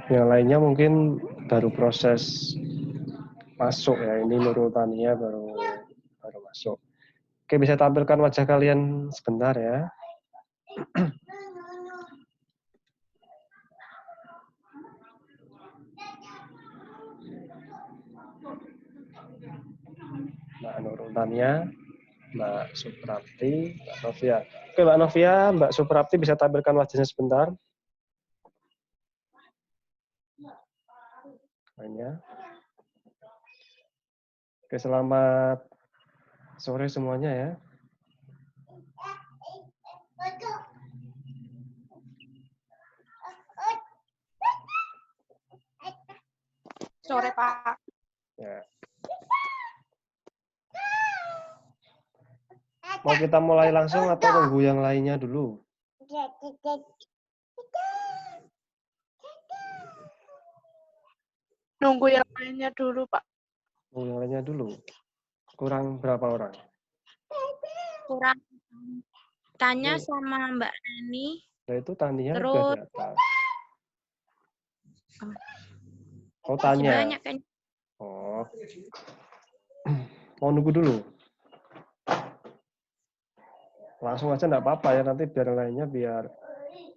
Yang lainnya mungkin baru proses masuk ya. Ini Nurul Tania baru masuk. Oke, bisa tampilkan wajah kalian sebentar ya. Mbak Nurul Tania, Mbak Suprapti, Mbak Novia. Oke, Mbak Novia, Mbak Suprapti bisa tampilkan wajahnya sebentar. Lainnya. Oke, selamat sore semuanya ya. Sore, Pak. Ya. Mau kita mulai langsung atau tunggu yang lainnya dulu? Nunggu yang lainnya dulu, Pak. Tunggu yang lainnya dulu. Kurang berapa orang? Kurang tanya sama Mbak Rani. Nah, itu Tania udah Terus di atas. Oh, masih tanya. banyak kan. Oh. Mau nunggu dulu? Langsung aja enggak apa-apa ya, nanti biar lainnya biar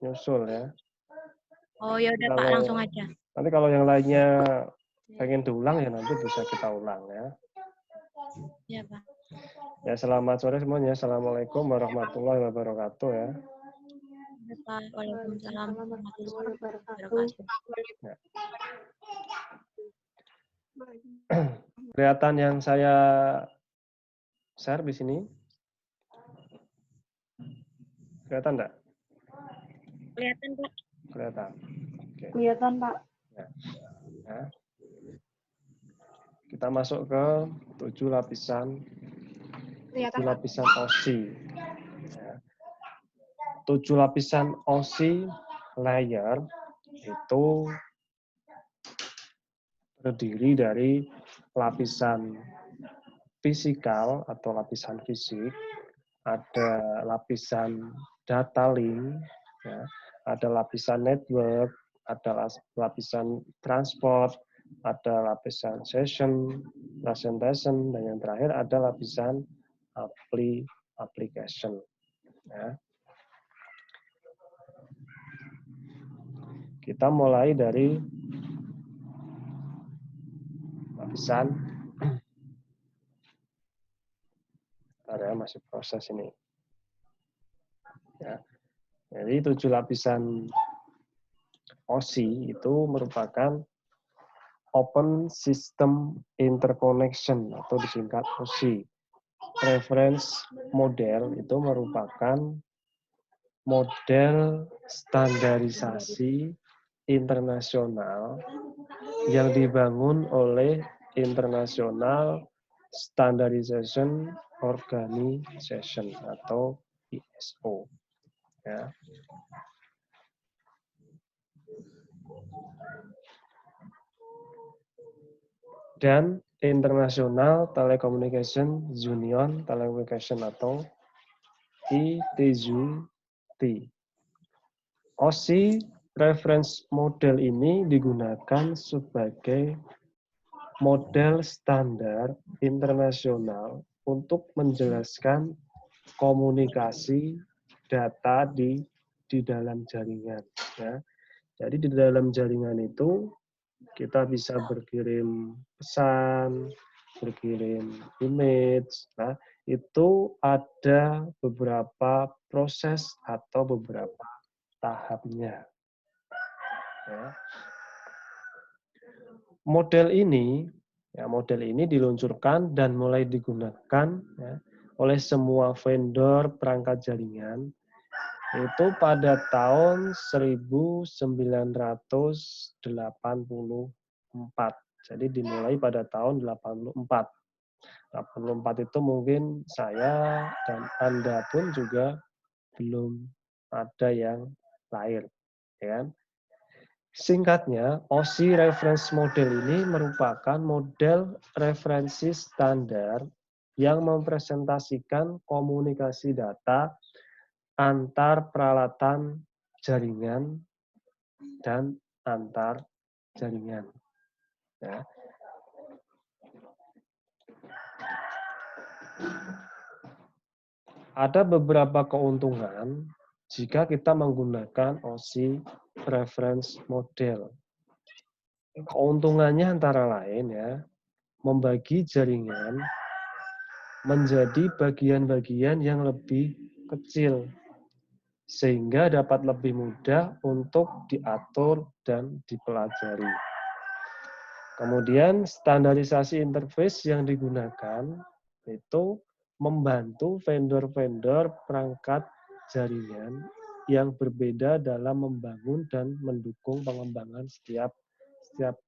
nyusul ya. Oh ya udah Pak, langsung aja. Nanti kalau yang lainnya pengen diulang ya nanti bisa kita ulang ya. Ya Pak. Ya, selamat sore semuanya. Assalamualaikum warahmatullahi wabarakatuh ya. Ya, Pak. Waalaikumsalam warahmatullahi wabarakatuh. Ya. Kelihatan yang saya share di sini? Kelihatan enggak? Kelihatan Pak. Kelihatan. Oke. Kelihatan, Pak. Ya. Ya. Kita masuk ke 7 lapisan OSI. Ya. 7 lapisan OSI layer itu terdiri dari lapisan fisikal atau lapisan fisik, ada lapisan data link, ya, ada lapisan network, ada lapisan transport, ada lapisan session, presentation, dan yang terakhir ada lapisan application. Ya. Kita mulai dari lapisan, ya, masih proses ini. Ya. Jadi 7 lapisan OSI itu merupakan Open System Interconnection atau disingkat OSI. Reference model itu merupakan model standarisasi internasional yang dibangun oleh International Standardization Organization atau ISO. Ya. Dan International Telecommunication Union Telecommunication atau ITZU-T. OSI reference model ini digunakan sebagai model standar internasional untuk menjelaskan komunikasi data di dalam jaringan. Ya. Jadi di dalam jaringan itu kita bisa berkirim pesan, berkirim image. Nah, itu ada beberapa proses atau beberapa tahapnya. Ya. Model ini diluncurkan dan mulai digunakan ya, oleh semua vendor perangkat jaringan itu pada tahun 1984. Jadi dimulai pada tahun 84. 84 itu mungkin saya dan Anda pun juga belum ada yang lahir. Ya. Singkatnya, OSI Reference Model ini merupakan model referensi standar yang mempresentasikan komunikasi data antar peralatan jaringan dan antar jaringan. Ya. Ada beberapa keuntungan jika kita menggunakan OSI reference model. Keuntungannya antara lain ya, membagi jaringan menjadi bagian-bagian yang lebih kecil sehingga dapat lebih mudah untuk diatur dan dipelajari. Kemudian standarisasi interface yang digunakan itu membantu vendor-vendor perangkat jaringan yang berbeda dalam membangun dan mendukung pengembangan setiap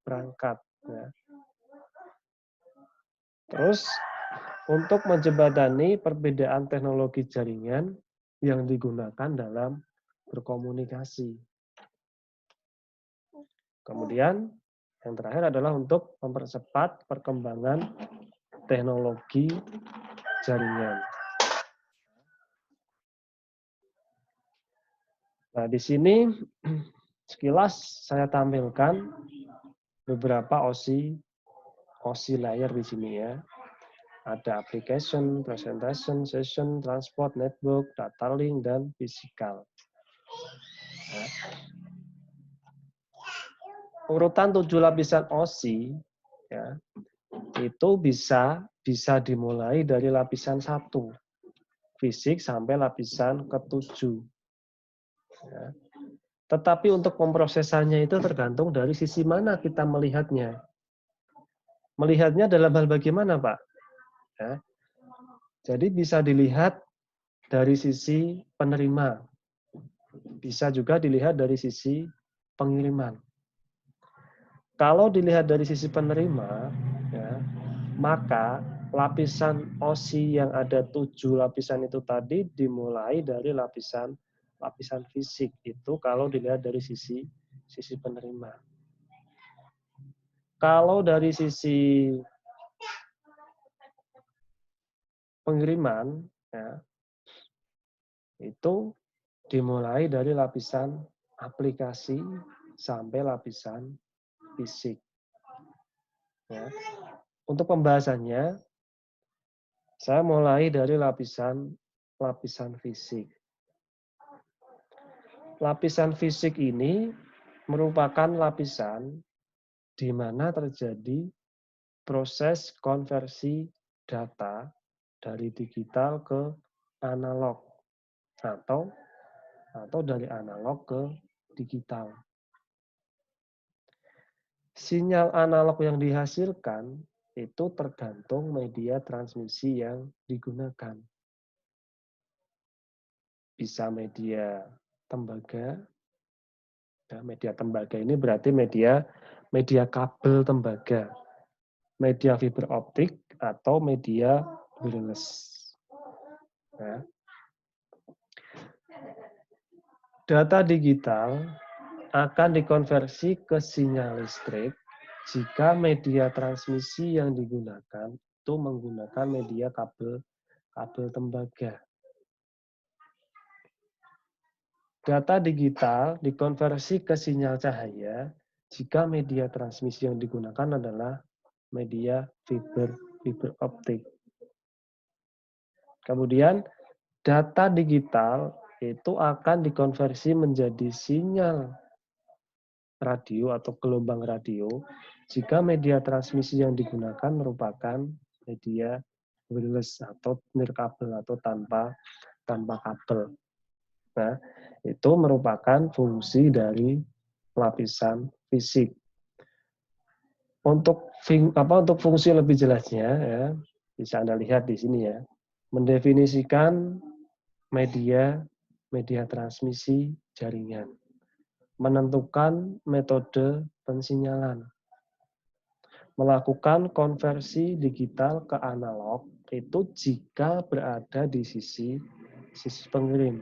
perangkat. Ya. Terus untuk menjembatani perbedaan teknologi jaringan yang digunakan dalam berkomunikasi. Kemudian yang terakhir adalah untuk mempercepat perkembangan teknologi jaringan. Nah, di sini sekilas saya tampilkan beberapa OSI layer di sini ya. Ada application, presentation, session, transport, network, data link, dan physical. Ya. Urutan 7 lapisan OSI ya, itu bisa dimulai dari lapisan 1, fisik sampai lapisan ke-7. Ya. Tetapi untuk pemrosesannya itu tergantung dari sisi mana kita melihatnya. Melihatnya dalam hal bagaimana, Pak? Ya. Jadi bisa dilihat dari sisi penerima. Bisa juga dilihat dari sisi pengiriman. Kalau dilihat dari sisi penerima, ya, maka lapisan OSI yang ada 7 lapisan itu tadi dimulai dari lapisan fisik itu kalau dilihat dari sisi penerima. Kalau dari sisi pengiriman, ya, itu dimulai dari lapisan aplikasi sampai lapisan fisik. Ya. Untuk pembahasannya, saya mulai dari lapisan fisik. Lapisan fisik ini merupakan lapisan di mana terjadi proses konversi data dari digital ke analog atau dari analog ke digital. Sinyal analog yang dihasilkan itu tergantung media transmisi yang digunakan. Bisa media tembaga. Nah, media tembaga ini berarti media kabel tembaga, media fiber optik atau media wireless. Ya. Data digital akan dikonversi ke sinyal listrik jika media transmisi yang digunakan itu menggunakan media kabel tembaga. Data digital dikonversi ke sinyal cahaya jika media transmisi yang digunakan adalah media fiber optik. Kemudian data digital itu akan dikonversi menjadi sinyal radio atau gelombang radio jika media transmisi yang digunakan merupakan media wireless atau nirkabel atau tanpa kabel. Nah, itu merupakan fungsi dari lapisan fisik. Untuk fungsi lebih jelasnya ya, bisa Anda lihat di sini ya. Mendefinisikan media transmisi jaringan. Menentukan metode pensinyalan. Melakukan konversi digital ke analog itu jika berada di sisi pengirim.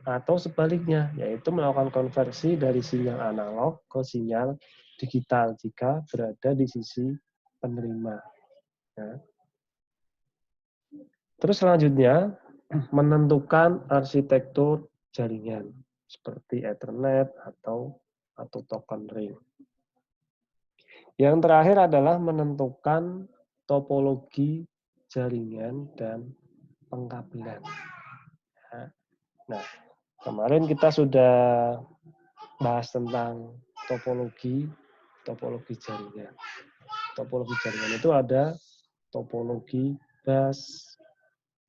Atau sebaliknya, yaitu melakukan konversi dari sinyal analog ke sinyal digital jika berada di sisi penerima. Ya. Terus selanjutnya, menentukan arsitektur jaringan seperti Ethernet atau atau token ring. Yang terakhir adalah menentukan topologi jaringan dan pengkabelan. Nah, kemarin kita sudah bahas tentang topologi jaringan. Topologi jaringan itu ada topologi bus,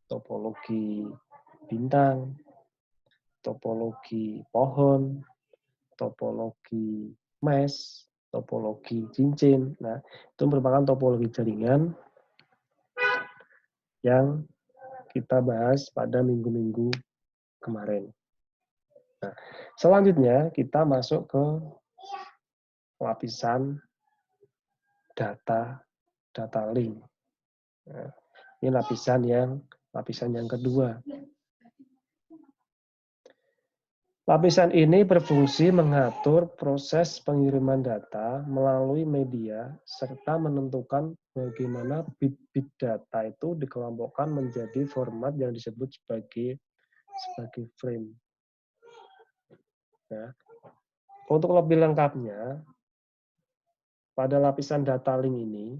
topologi bintang, topologi pohon, topologi mesh, topologi cincin. Nah, itu merupakan topologi jaringan yang kita bahas pada minggu-minggu kemarin. Nah, selanjutnya kita masuk ke lapisan data link. Nah, ini lapisan yang kedua. Lapisan ini berfungsi mengatur proses pengiriman data melalui media serta menentukan bagaimana bit-bit data itu dikelompokkan menjadi format yang disebut sebagai frame. Ya. Untuk lebih lengkapnya, pada lapisan data link ini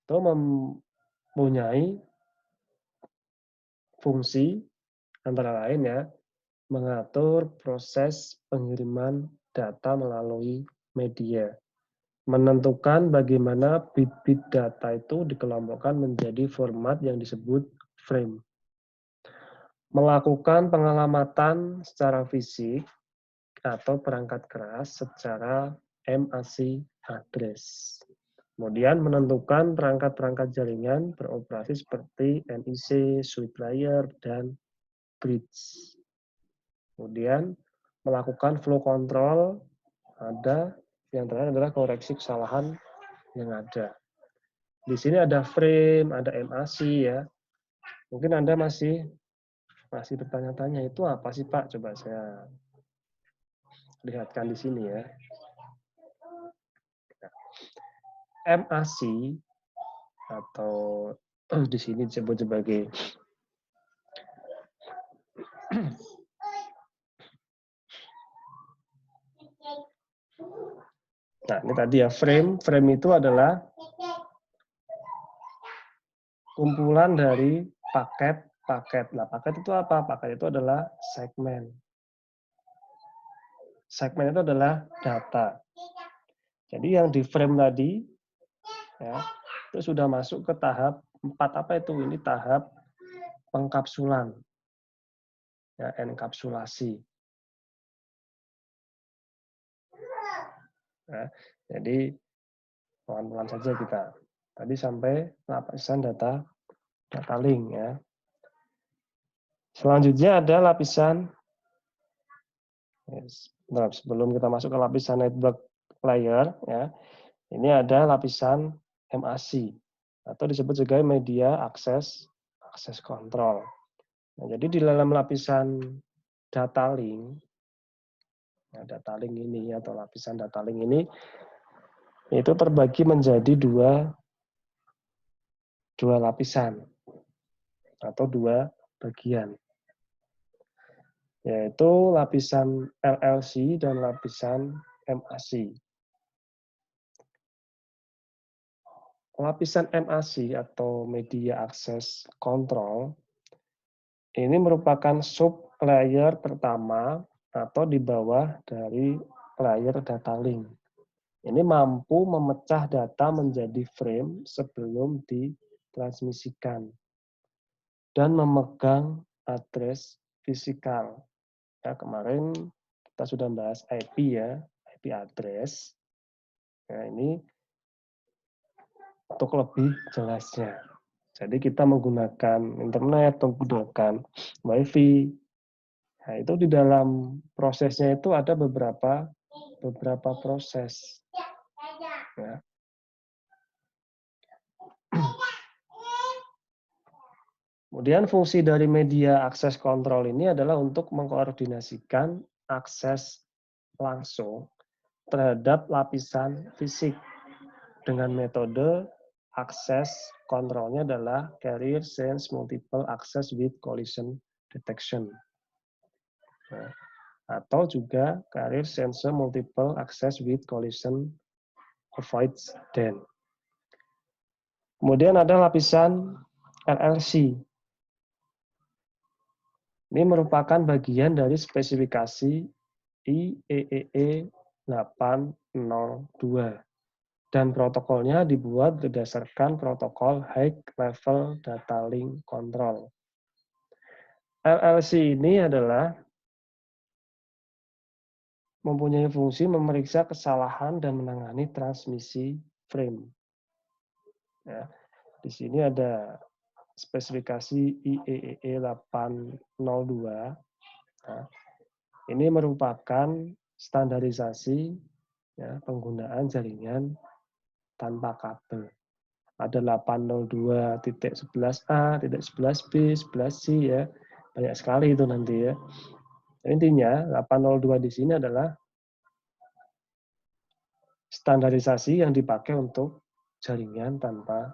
itu mempunyai fungsi antara lain ya, mengatur proses pengiriman data melalui media, menentukan bagaimana bit-bit data itu dikelompokkan menjadi format yang disebut frame, melakukan pengalamatan secara fisik atau perangkat keras secara MAC address. Kemudian menentukan perangkat-perangkat jaringan beroperasi seperti NIC, switch layer, dan bridge. Kemudian melakukan flow control, ada yang terakhir adalah koreksi kesalahan yang ada. Di sini ada frame, ada MAC ya. Mungkin Anda masih bertanya-tanya, itu apa sih Pak? Coba saya lihatkan di sini ya. MAC atau di sini disebut sebagai nah, ini tadi ya, frame. Frame itu adalah kumpulan dari paket. Nah, paket itu apa? Paket itu adalah segmen. Segmen itu adalah data. Jadi yang di frame tadi, ya, itu sudah masuk ke tahap 4 apa itu? Ini tahap pengkapsulan, ya, enkapsulasi. Ya, jadi pelan-pelan saja kita. Tadi sampai lapisan data link ya. Selanjutnya ada lapisan, nah, sebelum kita masuk ke lapisan network layer ya, ini ada lapisan MAC atau disebut sebagai media access control. Nah, jadi di dalam lapisan data link, nah, data link ini atau lapisan data link ini itu terbagi menjadi dua lapisan atau dua bagian, yaitu lapisan LLC dan lapisan MAC. Lapisan MAC atau Media Access Control ini merupakan sub layer pertama atau di bawah dari layer data link. Ini mampu memecah data menjadi frame sebelum ditransmisikan dan memegang address fisikal. Ya, kemarin kita sudah bahas IP ya, IP address. Nah, ini untuk lebih jelasnya. Jadi kita menggunakan internet, menggunakan WiFi. Nah, itu di dalam prosesnya itu ada beberapa proses. Ya. Kemudian fungsi dari media akses kontrol ini adalah untuk mengkoordinasikan akses langsung terhadap lapisan fisik dengan metode akses kontrolnya adalah carrier sense multiple access with collision detection. Nah, atau juga carrier sensor multiple access with collision avoids DAN. Kemudian ada lapisan LLC. Ini merupakan bagian dari spesifikasi IEEE 802 dan protokolnya dibuat berdasarkan protokol High Level Data Link Control. LLC ini adalah mempunyai fungsi memeriksa kesalahan dan menangani transmisi frame. Ya, di sini ada spesifikasi IEEE 802. Nah, ini merupakan standarisasi ya, penggunaan jaringan tanpa kabel. Ada 802.11a, 11b, 11c ya. Banyak sekali itu nanti ya. Intinya 802 di sini adalah standarisasi yang dipakai untuk jaringan tanpa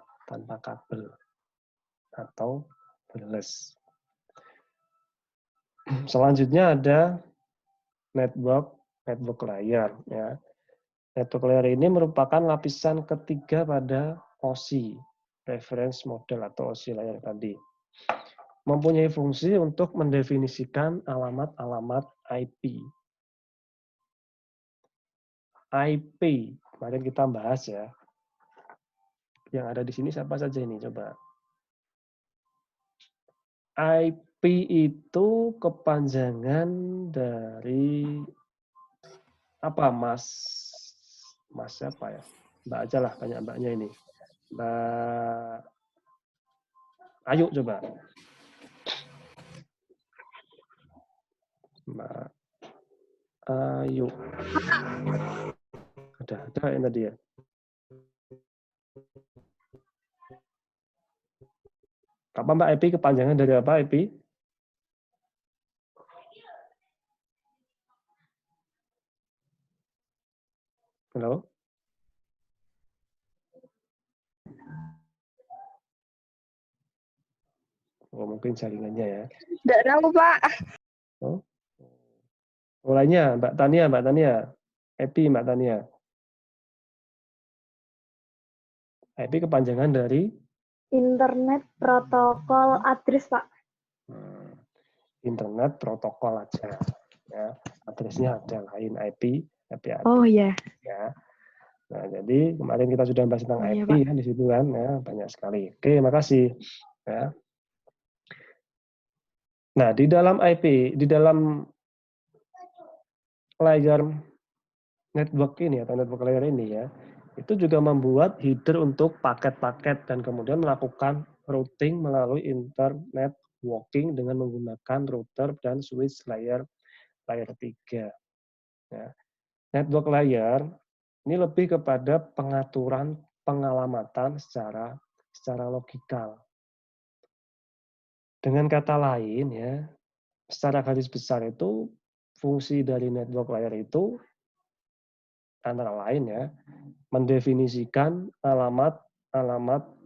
kabel atau wireless. Selanjutnya ada network layer ya. Network layer ini merupakan lapisan ketiga pada OSI, reference model atau OSI layer tadi. Mempunyai fungsi untuk mendefinisikan alamat-alamat IP. IP, kemarin kita bahas ya. Yang ada di sini siapa saja ini coba. IP itu kepanjangan dari apa, Mas? Mas siapa ya? Mbak aja lah, banyak mbaknya ini. Mbak Ayu coba. Mbak Ayu. Ada yang tadi ya? Apa Mbak IP kepanjangan dari apa IP? Halo? Oh, mungkin jaringannya ya. Tidak tahu, Pak. Oh. Mulainya Mbak Tania. IP Mbak Tania. IP kepanjangan dari Internet Protokol Address, Pak. Internet protokol aja. Ya, address-nya ada lain IP. Oh iya. Ya. Nah, jadi kemarin kita sudah bahas tentang Iya, IP Pak. ya di situ kan, ya banyak sekali. Oke, makasih. Ya. Nah, di dalam IP, di dalam layer network ini atau network layer ini ya, itu juga membuat header untuk paket-paket dan kemudian melakukan routing melalui internet walking dengan menggunakan router dan switch layer 3. Ya. Network layer ini lebih kepada pengaturan pengalamatan secara logikal. Dengan kata lain ya, secara garis besar itu fungsi dari network layer itu antara lain ya, mendefinisikan alamat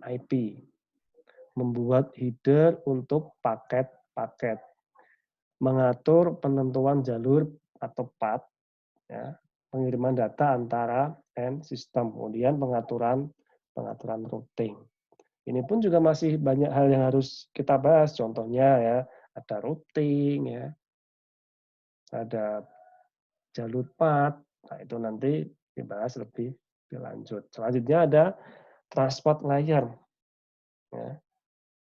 IP, membuat header untuk paket-paket, mengatur penentuan jalur atau path, ya, pengiriman data antara end system, kemudian pengaturan routing. Ini pun juga masih banyak hal yang harus kita bahas. Contohnya ya, ada routing, ya, ada jalur path. Nah, itu nanti dibahas lebih lanjut. Selanjutnya ada transport layer. Ya.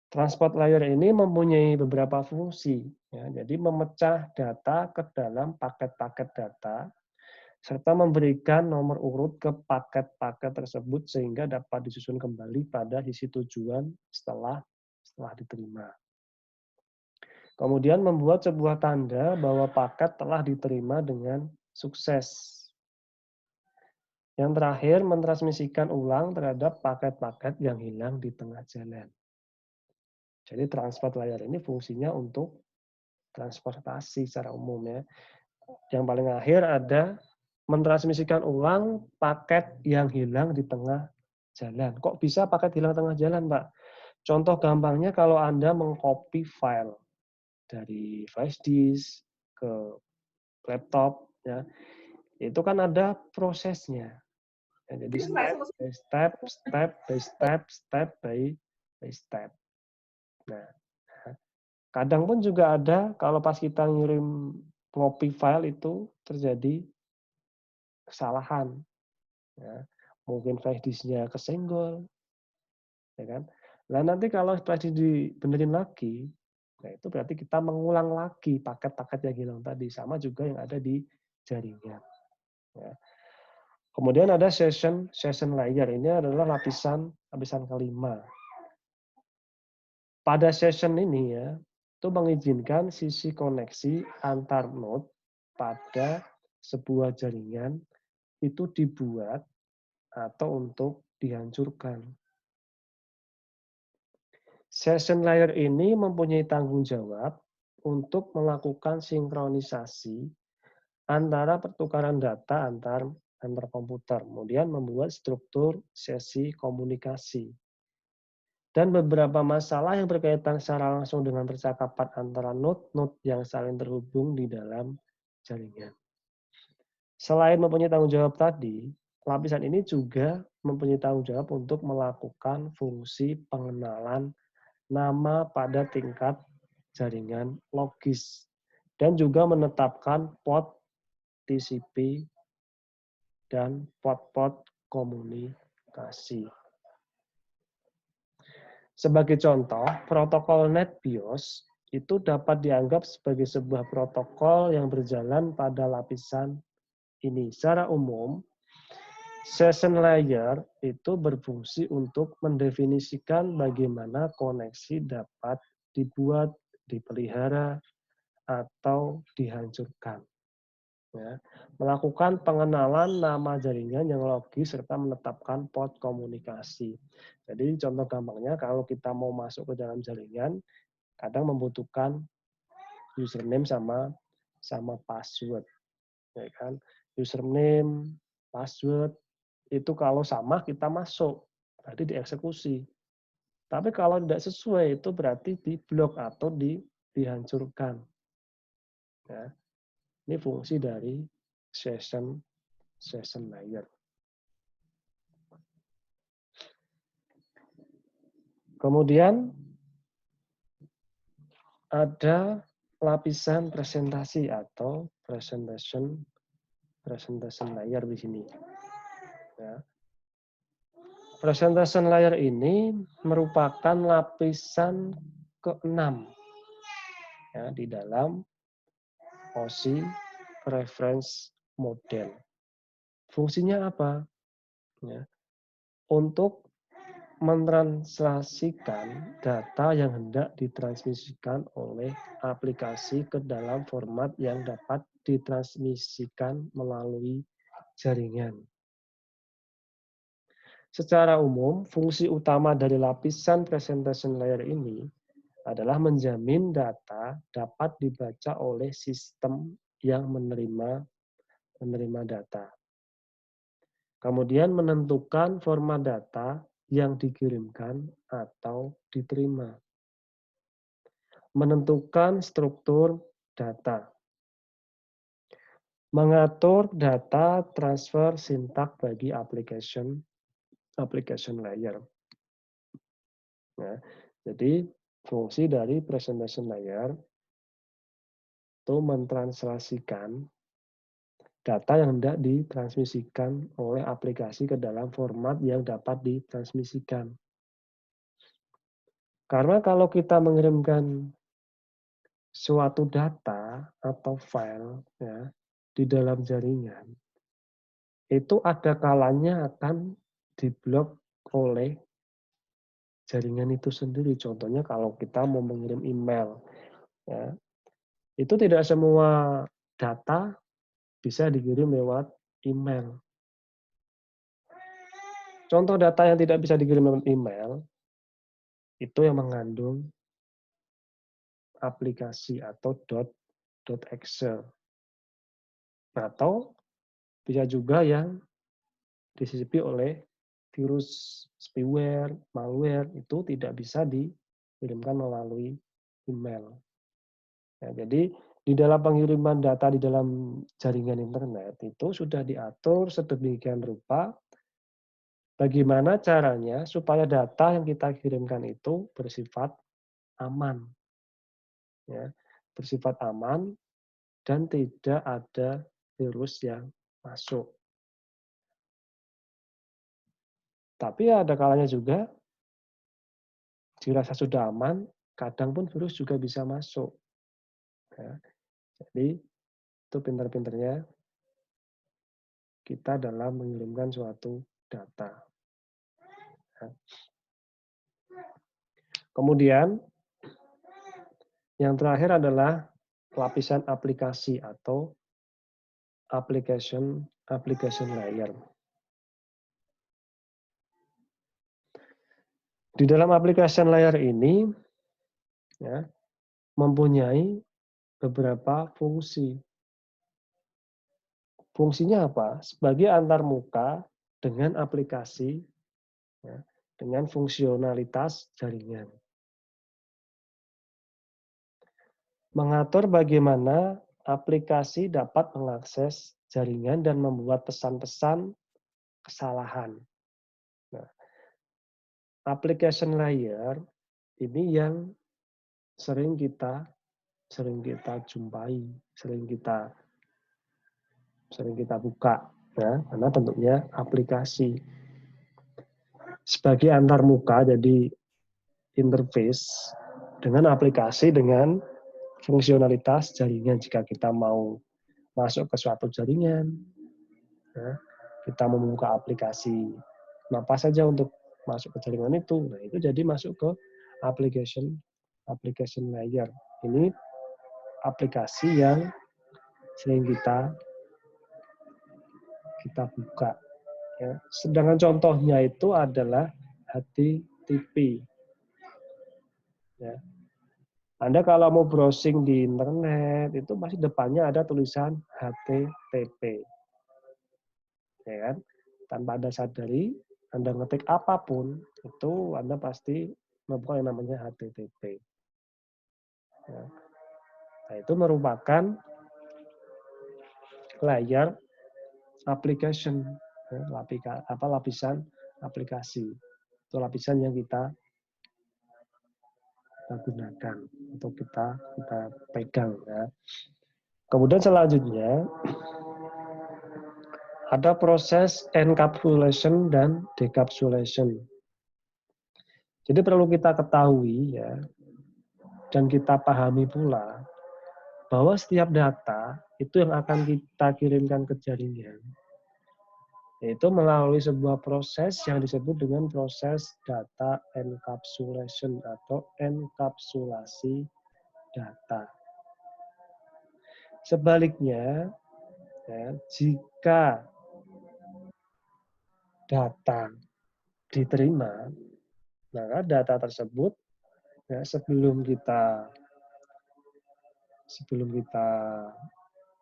Transport layer ini mempunyai beberapa fungsi. Ya. Jadi memecah data ke dalam paket-paket data, serta memberikan nomor urut ke paket-paket tersebut sehingga dapat disusun kembali pada sisi tujuan setelah diterima. Kemudian membuat sebuah tanda bahwa paket telah diterima dengan sukses. Yang terakhir, mentransmisikan ulang terhadap paket-paket yang hilang di tengah jalan. Jadi transport layer ini fungsinya untuk transportasi secara umum ya. Yang paling akhir ada mentransmisikan ulang paket yang hilang di tengah jalan. Kok bisa paket hilang tengah jalan, Pak? Contoh gampangnya kalau Anda mengcopy file dari flash disk ke laptop, ya, itu kan ada prosesnya. Ya, jadi step by step, step by step, step by step. Nah, kadang pun juga ada kalau pas kita ngirim copy file itu terjadi kesalahan, ya. Mungkin flash disknya kesenggol, ya kan. Nah nanti kalau flash disk dibenerin lagi, nah itu berarti kita mengulang lagi paket-paket yang hilang tadi, sama juga yang ada di jaringan. Ya. Kemudian ada session layer, ini adalah lapisan kelima. Pada session ini ya, itu mengizinkan sisi koneksi antar node pada sebuah jaringan itu dibuat atau untuk dihancurkan. Session layer ini mempunyai tanggung jawab untuk melakukan sinkronisasi antara pertukaran data antar komputer, kemudian membuat struktur sesi komunikasi. Dan beberapa masalah yang berkaitan secara langsung dengan percakapan antara node-node yang saling terhubung di dalam jaringan. Selain mempunyai tanggung jawab tadi, lapisan ini juga mempunyai tanggung jawab untuk melakukan fungsi pengenalan nama pada tingkat jaringan logis dan juga menetapkan port TCP dan port-port komunikasi. Sebagai contoh, protokol NetBIOS itu dapat dianggap sebagai sebuah protokol yang berjalan pada lapisan ini. Secara umum, session layer itu berfungsi untuk mendefinisikan bagaimana koneksi dapat dibuat, dipelihara, atau dihancurkan. Ya, melakukan pengenalan nama jaringan yang logis serta menetapkan port komunikasi. Jadi contoh gampangnya kalau kita mau masuk ke dalam jaringan, kadang membutuhkan username sama password, ya kan? Username, password itu kalau sama kita masuk, berarti dieksekusi. Tapi kalau tidak sesuai itu berarti diblok atau dihancurkan. Ya. Ini fungsi dari session layer. Kemudian ada lapisan presentasi atau presentation layer di sini. Ya. Presentation layer ini merupakan lapisan ke-6 ya, di dalam OSI reference model. Fungsinya apa? Ya. Untuk mentranslasikan data yang hendak ditransmisikan oleh aplikasi ke dalam format yang dapat ditransmisikan melalui jaringan. Secara umum, fungsi utama dari lapisan presentation layer ini adalah menjamin data dapat dibaca oleh sistem yang menerima data. Kemudian menentukan format data yang dikirimkan atau diterima. Menentukan struktur data. Mengatur data transfer sintak bagi application layer. Nah, jadi fungsi dari presentation layer itu mentranslasikan data yang hendak ditransmisikan oleh aplikasi ke dalam format yang dapat ditransmisikan. Karena kalau kita mengirimkan suatu data atau file ya, di dalam jaringan, itu ada kalanya akan diblok oleh jaringan itu sendiri. Contohnya kalau kita mau mengirim email, ya, itu tidak semua data bisa dikirim lewat email. Contoh data yang tidak bisa dikirim lewat email, itu yang mengandung aplikasi atau .excel. Atau bisa juga yang disisipi oleh virus, spyware, malware, itu tidak bisa dikirimkan melalui email. Nah, jadi di dalam pengiriman data di dalam jaringan internet itu sudah diatur sedemikian rupa bagaimana caranya supaya data yang kita kirimkan itu bersifat aman, ya, bersifat aman dan tidak ada virus yang masuk. Tapi ada kalanya juga dirasa sudah aman, kadang pun virus juga bisa masuk. Ya. Jadi itu pintar-pintarnya kita dalam mengirimkan suatu data. Ya. Kemudian yang terakhir adalah lapisan aplikasi atau application layer. Di dalam application layer ini ya, mempunyai beberapa fungsi. Fungsinya apa? Sebagai antarmuka dengan aplikasi, ya, dengan fungsionalitas jaringan. Mengatur bagaimana aplikasi dapat mengakses jaringan dan membuat pesan-pesan kesalahan. Nah, application layer ini yang sering kita jumpai, sering kita buka, ya, karena bentuknya aplikasi. Sebagai antarmuka, jadi interface dengan aplikasi dengan fungsionalitas jaringan. Jika kita mau masuk ke suatu jaringan, ya, kita membuka aplikasi apa saja untuk masuk ke jaringan itu, nah itu jadi masuk ke application layer. Ini aplikasi yang sering kita buka. Ya. Sedangkan contohnya itu adalah HTTP. Ya. Anda kalau mau browsing di internet itu pasti depannya ada tulisan HTTP. Ya kan? Tanpa Anda sadari, Anda ngetik apapun, itu Anda pasti membuka yang namanya HTTP. Ya. Nah, itu merupakan layer application, ya, lapisan aplikasi. Itu lapisan yang kita gunakan untuk kita pegang. Ya. Kemudian selanjutnya ada proses encapsulation dan decapsulation. Jadi perlu kita ketahui ya, dan kita pahami pula bahwa setiap data itu yang akan kita kirimkan ke jaringan, yaitu melalui sebuah proses yang disebut dengan proses data encapsulation atau enkapsulasi data. Sebaliknya, ya, jika data diterima, maka data tersebut ya, sebelum kita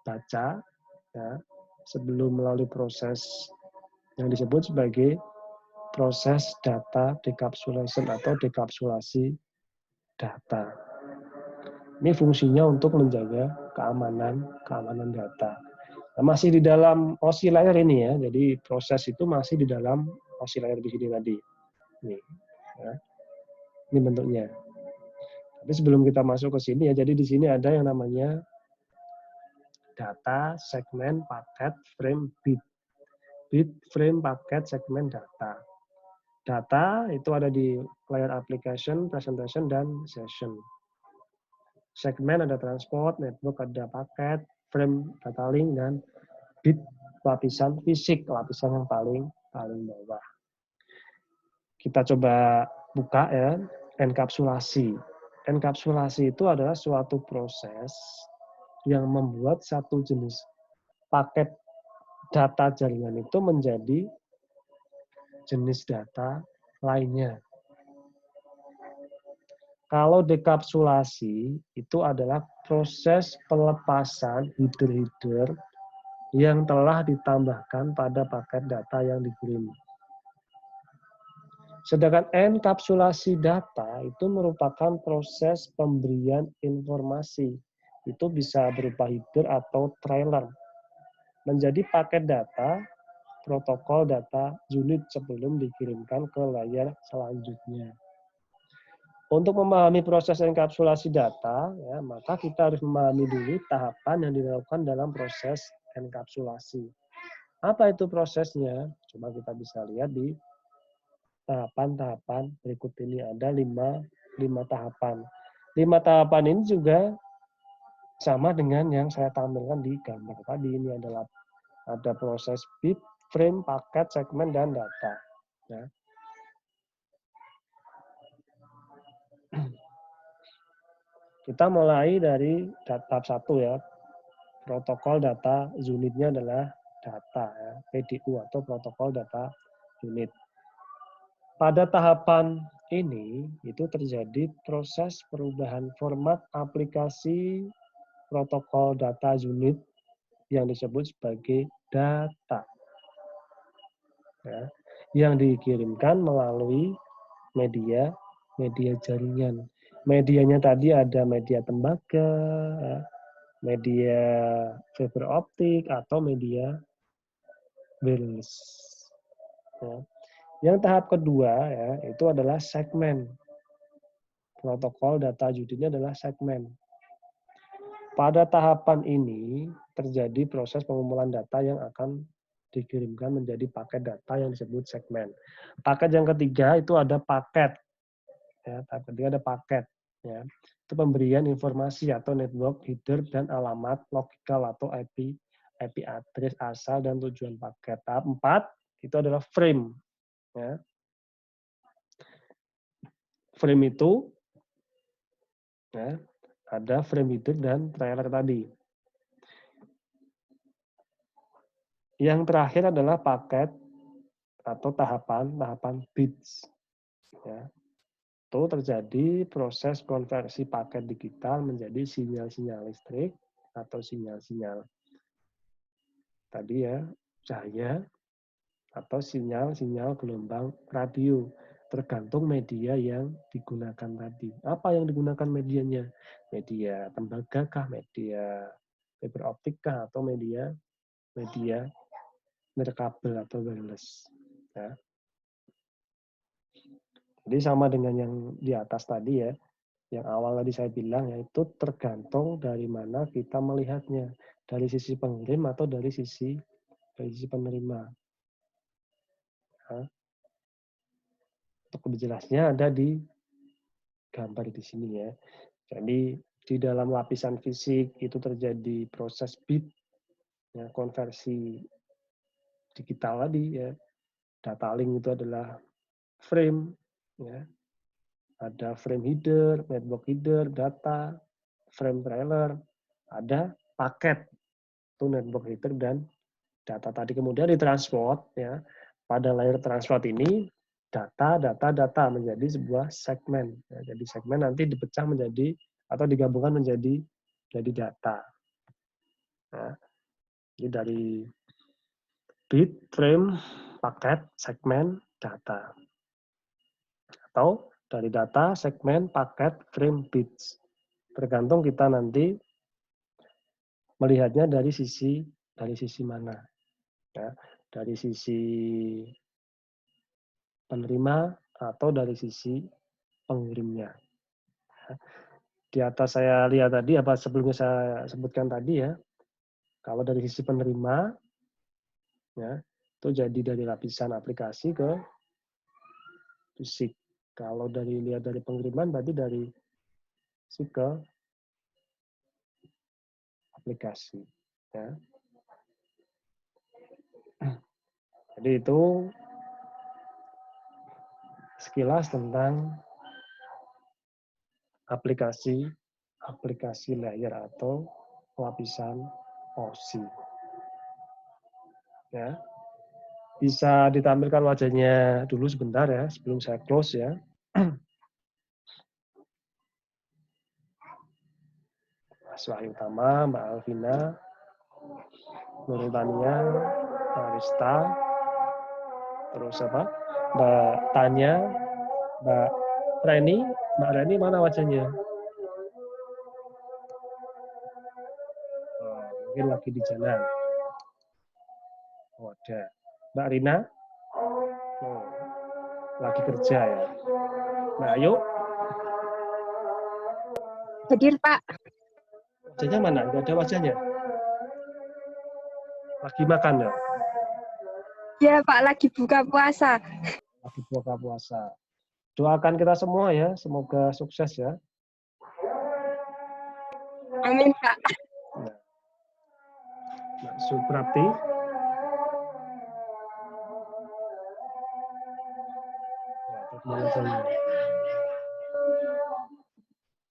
baca, ya, sebelum melalui proses yang disebut sebagai proses data decapsulation atau dekapsulasi data. Ini fungsinya untuk menjaga keamanan data. Nah, masih di dalam OSI layer ini ya, jadi proses itu masih di dalam OSI layer di sini tadi. Ini, ya. Ini bentuknya. Tapi sebelum kita masuk ke sini ya, jadi di sini ada yang namanya data, segmen, paket, frame, bit. Bit, frame, paket, segmen, data. Data itu ada di layer application, presentation, dan session. Segmen ada transport, network ada paket, frame data link, dan bit lapisan fisik, lapisan yang paling bawah. Kita coba buka ya, enkapsulasi. Enkapsulasi itu adalah suatu proses yang membuat satu jenis paket data jaringan itu menjadi jenis data lainnya. Kalau dekapsulasi itu adalah proses pelepasan header-header yang telah ditambahkan pada paket data yang dikirim. Sedangkan enkapsulasi data itu merupakan proses pemberian informasi itu bisa berupa header atau trailer. Menjadi paket data protokol data unit sebelum dikirimkan ke layer selanjutnya. Untuk memahami proses enkapsulasi data, ya, maka kita harus memahami dulu tahapan yang dilakukan dalam proses enkapsulasi. Apa itu prosesnya? Coba kita bisa lihat di tahapan-tahapan berikut ini. Ada lima tahapan. 5 tahapan ini juga sama dengan yang saya tampilkan di gambar tadi. Ini adalah ada proses bit, frame, paket, segmen, dan data. Ya. Kita mulai dari tahap 1 ya. Protokol data unitnya adalah data, ya. PDU atau protokol data unit. Pada tahapan ini itu terjadi proses perubahan format aplikasi protokol data unit yang disebut sebagai data. Ya, yang dikirimkan melalui media jaringan. Medianya tadi ada media tembaga, ya, media fiber optik atau media wireless. Ya. Yang tahap kedua ya itu adalah segmen. Protokol data unitnya adalah segmen. Pada tahapan ini terjadi proses pengumpulan data yang akan dikirimkan menjadi paket data yang disebut segmen. Paket yang ketiga itu ada paket. Ya, tahap ketiga ada paket. Ya. Itu pemberian informasi atau network header dan alamat logikal atau IP address asal dan tujuan paket. Tahap 4 itu adalah frame. Ya. Frame itu ya, ada frame header dan trailer tadi. Yang terakhir adalah paket atau tahapan bits. Ya. Itu terjadi proses konversi paket digital menjadi sinyal-sinyal listrik atau sinyal-sinyal tadi ya cahaya atau sinyal-sinyal gelombang radio tergantung media yang digunakan tadi. Apa yang digunakan medianya? Media tembaga kah, media fiber optik kah, atau media nirkabel atau wireless. Ya. Jadi sama dengan yang di atas tadi ya, yang awal tadi saya bilang yaitu tergantung dari mana kita melihatnya, dari sisi pengirim atau dari sisi penerima. Nah, untuk lebih jelasnya ada di gambar di sini ya. Jadi di dalam lapisan fisik itu terjadi proses bit, ya, konversi digital tadi ya. Data link itu adalah frame, ya. Ada frame header, network header, data, frame trailer, ada paket, itu network header dan data tadi. Kemudian ditransport, ya. Pada layer transport ini data menjadi sebuah segmen. Ya, jadi segmen nanti dipecah menjadi atau digabungkan menjadi data. Nah, jadi dari bit, frame, paket, segmen, data. Atau dari data, segmen, paket, frame, bits. Tergantung kita nanti melihatnya dari sisi mana. Ya, dari sisi penerima atau dari sisi pengirimnya. Di atas saya lihat tadi, apa sebelumnya saya sebutkan tadi ya, kalau dari sisi penerima, ya, itu jadi dari lapisan aplikasi ke fisik. Kalau lihat dari pengiriman, berarti dari fisik ke aplikasi. Ya. Jadi itu sekilas tentang aplikasi layer atau lapisan OSI. Ya. Bisa ditampilkan wajahnya dulu sebentar ya, sebelum saya close ya. Mas Wahyu Utama, Mbak Alvina, Nurul Tania, Mbak Rista, terus apa? Mbak Tanya, Mbak Reni mana wajahnya? Mungkin lagi di jalan. Oh, ada. Mbak Rina? Oh, lagi kerja ya. Nah, ayo. Hadir, Pak. Wajahnya mana? Nggak ada wajahnya. Lagi makan ya? Ya, Pak, lagi buka puasa. Lagi buka puasa. Doakan kita semua ya, semoga sukses ya. Amin, Pak. Nah, Mbak Suprapti. Ya, bagaimana saja.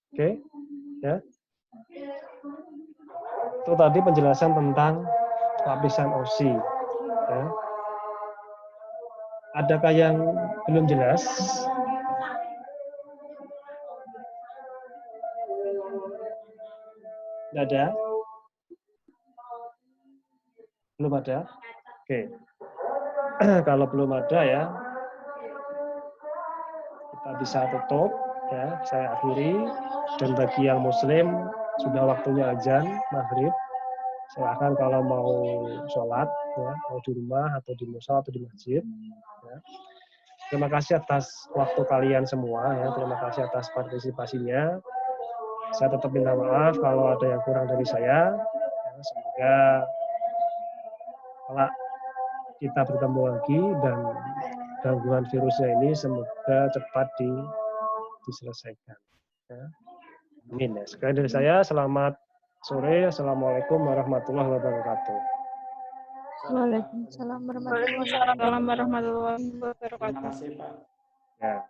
Oke, ya. Itu tadi penjelasan tentang lapisan OSI. Ya. Adakah yang belum jelas? Tidak ada? Belum ada? Oke. Kalau belum ada ya, kita bisa tutup. Ya, saya akhiri. Dan bagi yang Muslim, sudah waktunya azan maghrib. Silahkan kalau mau sholat, ya, mau di rumah atau di musola atau di masjid. Ya. Terima kasih atas waktu kalian semua. Ya. Terima kasih atas partisipasinya. Saya tetap minta maaf kalau ada yang kurang dari saya. Ya, semoga kelak kita bertemu lagi dan gangguan virusnya ini semoga cepat diselesaikan. Ya. Amin. Ya. Sekali dari saya, selamat sore. Assalamualaikum warahmatullahi wabarakatuh. Waalaikumsalam warahmatullahi Waalaikumsalam warahmatullahi Terima wabarakatuh. kasih, Pak. Ya.